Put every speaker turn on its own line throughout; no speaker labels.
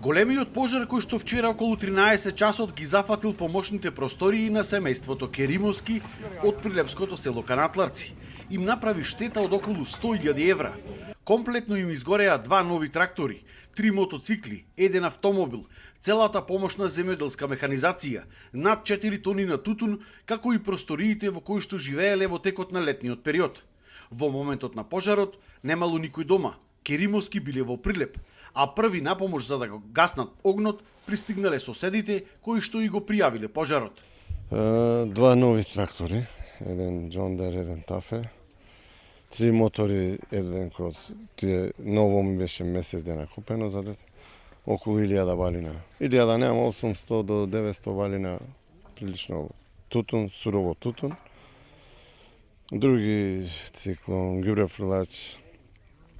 Големиот пожар кој што вчера околу 13 часот ги зафатил помошните простории на семејството Керимовски од прилепското село Канатларци, им направи штета од околу 100.000 евра. Комплетно им изгореа 2 нови трактори, 3 мотоцикли, 1 автомобил, целата помошна земјоделска механизација, над 4 тони на тутун, како и просториите во кои што живееле во текот на летниот период. Во моментот на пожарот немало никој дома. Керимовски биле во Прилеп, а први на помош за да го гаснат огнот пристигнале соседите кои што и го пријавиле пожарот.
2 нови трактори, еден John Deere, еден Tafe, 3 мотори, еден Крос, тие ново ми беше месец дена купено за дете, околу 1000 валина. 1000 нема, 800 до 900 валина, прилично тутун, сурово тутун. Други циклон, ѓубрефрлач,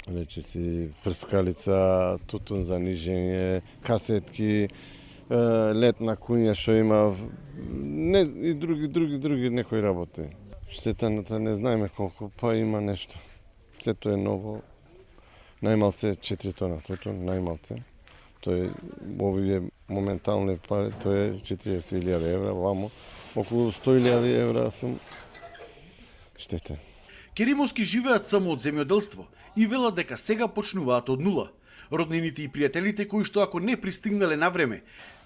рече си прскалица, тутун за нижење, касетки, летна куња што има, и други некои работи. Штетаната не знаеме колку, па има нешто. Сето е ново, најмалце 4 тона тутун, најмалце. Тој овие моментални пари, тоа е 40.000 евра, вамо околу 100.000 евра сум штетен.
Керимовски живеат само од земјоделство и велат дека сега почнуваат од нула. Роднините и пријателите кои што ако не пристигнале на време,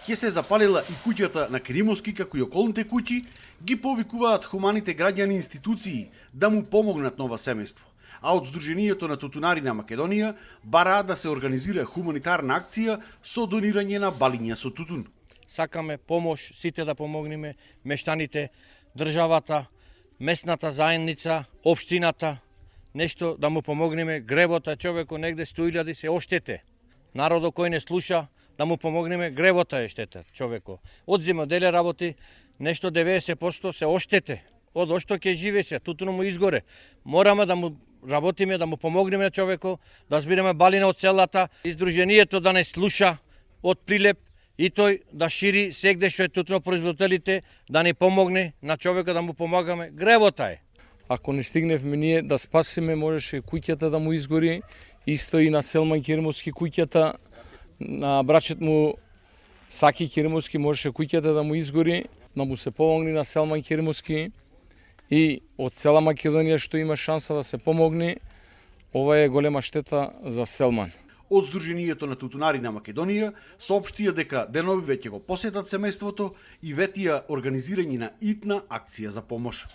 ќе се запалила и куќата на Керимовски како и околните куќи, ги повикуваат хуманите граѓани институции да му помогнат нова семејство. А од Сдруженијето на тутунари на Македонија бараат да се организира хуманитарна акција со донирање на балиња со тутун.
Сакаме помош, сите да помогнеме, мештаните, државата, местната заедница, општината, нешто да му помогнеме, гревота човеко негде 100.000 се оштете. Народот кој не слуша, да му помогнеме, гревота е штета човеко. Од земјоделие работи, нешто 90% се оштете. Од што ќе живее, тутуно му изгоре. Мораме да му работиме, да му помогнеме на човеко, да збиреме балина од селата, издруженијето да не слуша од Прилеп, и тој да шири сегде што е тутуно производителите, да ни помогне на човека, да му помагаме. Гревота е.
Ако не стигневме ние да спасиме, можеше куќата да му изгори, исто и на Селман Керимовски куќата, на брачет му Саки Керимовски можеше куќата да му изгори, да му се помогне на Селман Керимовски и од цела Македонија што има шанса да се помогне, ова е голема штета за Селман.
Од Сдруженијето на тутунари на Македонија соопштија дека денови веќе го посетат семејството и ветија организирање на итна акција за помош.